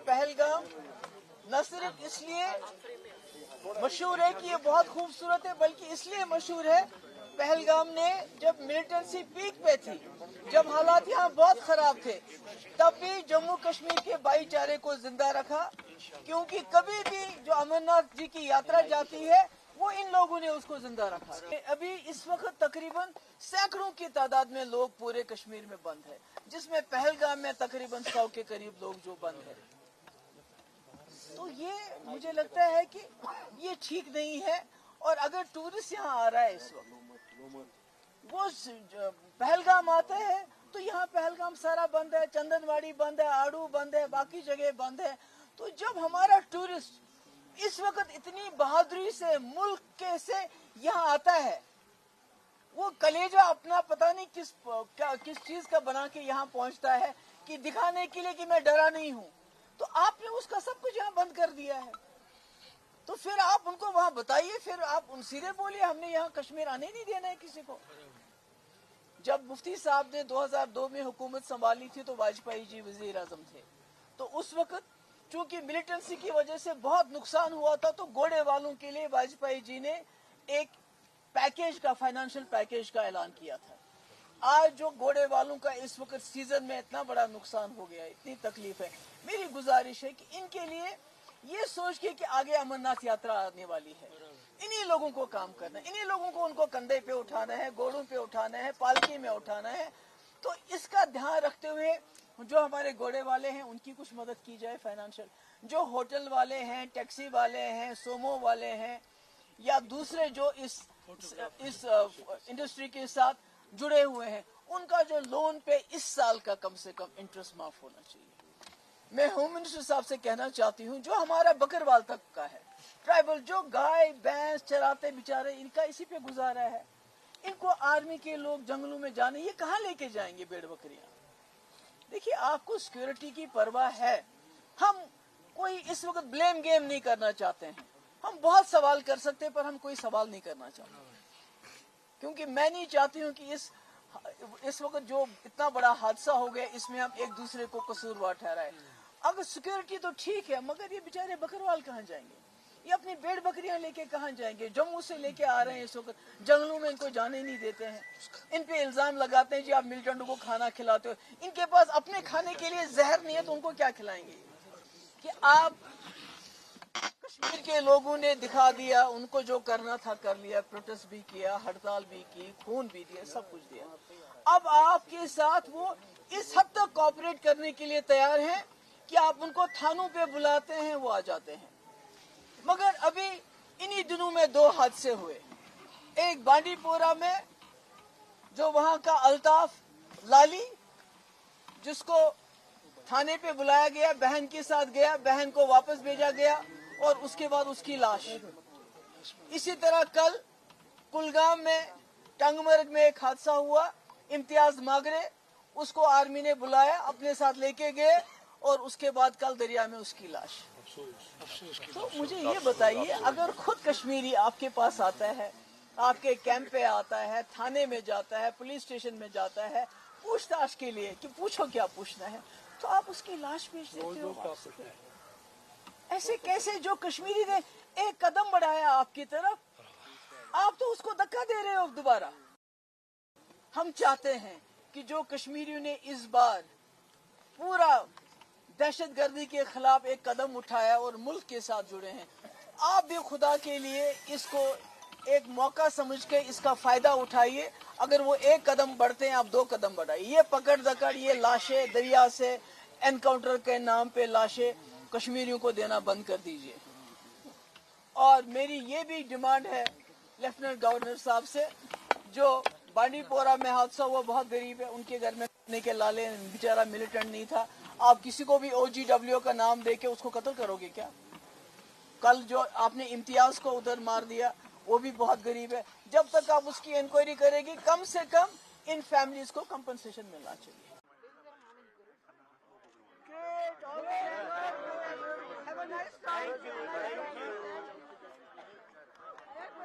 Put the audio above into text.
पहलगाम न सिर्फ इसलिए मशहूर है कि ये बहुत खूबसूरत है, बल्कि इसलिए मशहूर है पहलगाम ने जब मिलिटेंसी पीक पे थी, जब हालात यहाँ बहुत खराब थे, तब भी जम्मू कश्मीर के भाईचारे को जिंदा रखा, क्योंकि कभी भी जो अमरनाथ जी की यात्रा जाती है वो इन लोगों ने उसको जिंदा रखा। अभी इस वक्त तकरीबन सैकड़ों की तादाद में लोग पूरे कश्मीर में बंद है, जिसमें पहलगाम में तकरीबन 100 के करीब लोग जो बंद है। तो ये मुझे लगता है कि ये ठीक नहीं है। और अगर टूरिस्ट यहाँ आ रहा है इस वक्त, वो पहलगाम आता है तो यहाँ पहलगाम सारा बंद है, चंदनवाड़ी बंद है, आड़ू बंद है, बाकी जगह बंद है। तो जब हमारा टूरिस्ट इस वक्त इतनी बहादुरी से मुल्क के से यहाँ आता है, वो कलेजा अपना पता नहीं किस चीज का बना के यहाँ पहुँचता है कि दिखाने के लिए कि मैं डरा नहीं हूँ, तो आपने उसका सब कुछ यहाँ बंद कर दिया है। तो फिर आप उनको वहां बताइए, फिर आप उन सीधे बोलिए हमने यहाँ कश्मीर आने नहीं देना है किसी को। जब मुफ्ती साहब ने 2002 में हुकूमत संभाली थी तो वाजपेयी जी वजीर आजम थे, तो उस वक्त चूंकि मिलिटेंसी की वजह से बहुत नुकसान हुआ था, तो घोड़े वालों के लिए वाजपेयी जी ने एक पैकेज का, फाइनेंशियल पैकेज का ऐलान किया था। आज जो घोड़े वालों का इस वक्त सीजन में इतना बड़ा नुकसान हो गया, इतनी तकलीफ है, मेरी गुजारिश है कि इनके लिए ये सोच के कि आगे अमरनाथ यात्रा आने वाली है, इन्हीं लोगों को काम करना है, इन्हीं लोगों को उनको कंधे पे उठाना है, घोड़ों पे उठाना है, पालकी में उठाना है। तो इसका ध्यान रखते हुए जो हमारे घोड़े वाले हैं उनकी कुछ मदद की जाए फाइनेंशियल, जो होटल वाले हैं, टैक्सी वाले हैं, सोमो वाले हैं, या दूसरे जो इस इंडस्ट्री के साथ जुड़े हुए हैं, उनका जो लोन पे इस साल का कम से कम इंटरेस्ट माफ होना चाहिए। मैं होम मिनिस्टर साहब से कहना चाहती हूँ, जो हमारा बकरवाल तक का है, ट्राइबल जो गाय भैंस चराते बेचारे, इनका इसी पे गुजारा है, इनको आर्मी के लोग जंगलों में जाने, ये कहाँ लेके जाएंगे भेड़ बकरियां। देखिए, आपको सिक्योरिटी की परवाह है, हम कोई इस वक्त ब्लेम गेम नहीं करना चाहते हैं, हम बहुत सवाल कर सकते हैं पर हम कोई सवाल नहीं करना चाहते, क्योंकि मैं नहीं चाहती हूँ कि इस वक्त जो इतना बड़ा हादसा हो गया इसमें हम एक दूसरे को कसूरवार ठहराए। अगर सिक्योरिटी तो ठीक है, मगर ये बेचारे बकरवाल कहाँ जाएंगे, ये अपनी भेड़ बकरियां लेके कहाँ जाएंगे। जम्मू से लेके आ रहे हैं इस वक्त, जंगलों में इनको जाने नहीं देते हैं, इन पे इल्जाम लगाते हैं जी आप मिलिटेंटों को खाना खिलाते हो, इनके पास अपने खाने के लिए जहर नहीं है तो उनको क्या खिलाएंगे। कि आप कश्मीर के लोगों ने दिखा दिया, उनको जो करना था कर लिया, प्रोटेस्ट भी किया, हड़ताल भी की, खून भी दिया, सब कुछ दिया। अब आपके साथ वो इस हद तक कोऑपरेट करने के लिए तैयार हैं कि आप उनको थानों पे बुलाते हैं, वो आ जाते हैं। मगर अभी इन्हीं दिनों में 2 हादसे हुए, एक बांडीपोरा में जो वहां का अल्ताफ लाली, जिसको थाने पे बुलाया गया, बहन के साथ गया, बहन को वापस भेजा गया और उसके बाद उसकी लाश। इसी तरह कल कुलगाम में टंगमर्ग में एक हादसा हुआ, इम्तियाज मागरे, उसको आर्मी ने बुलाया, अपने साथ लेके गए और उसके बाद कल दरिया में उसकी लाश। तो मुझे ये बताइए, अगर खुद कश्मीरी आपके पास आता है, आपके कैंप पे आता है, थाने में जाता है, पुलिस स्टेशन में जाता है पूछताछ के लिए कि पूछो क्या पूछना है, तो आप उसकी लाश भेज देते हो। ऐसे कैसे? जो कश्मीरी ने एक कदम बढ़ाया आपकी तरफ, आप तो उसको धक्का दे रहे हो दोबारा। हम चाहते हैं कि जो कश्मीरियों ने इस बार पूरा दहशतगर्दी के खिलाफ एक कदम उठाया और मुल्क के साथ जुड़े हैं, आप भी खुदा के लिए इसको एक मौका समझ के इसका फायदा उठाइए। अगर वो एक कदम बढ़ते हैं, आप 2 कदम बढ़ाइए। ये पकड़ दकड़, ये लाशें दरिया से एनकाउंटर के नाम पे लाशें कश्मीरियों को देना बंद कर दीजिए। और मेरी ये भी डिमांड है लेफ्टिनेंट गवर्नर साहब से, जो बांडीपोरा में हादसा हुआ, बहुत गरीब है, उनके घर में खाने के लाले, बेचारा मिलिटेंट नहीं था, आप किसी को भी OGWO का नाम देके उसको कत्ल करोगे क्या? कल जो आपने इम्तियाज को उधर मार दिया, वो भी बहुत गरीब है। जब तक आप उसकी इंक्वायरी करेगी, कम से कम इन फैमिलीज को कंपनसेशन मिलना चाहिए। Have a nice time.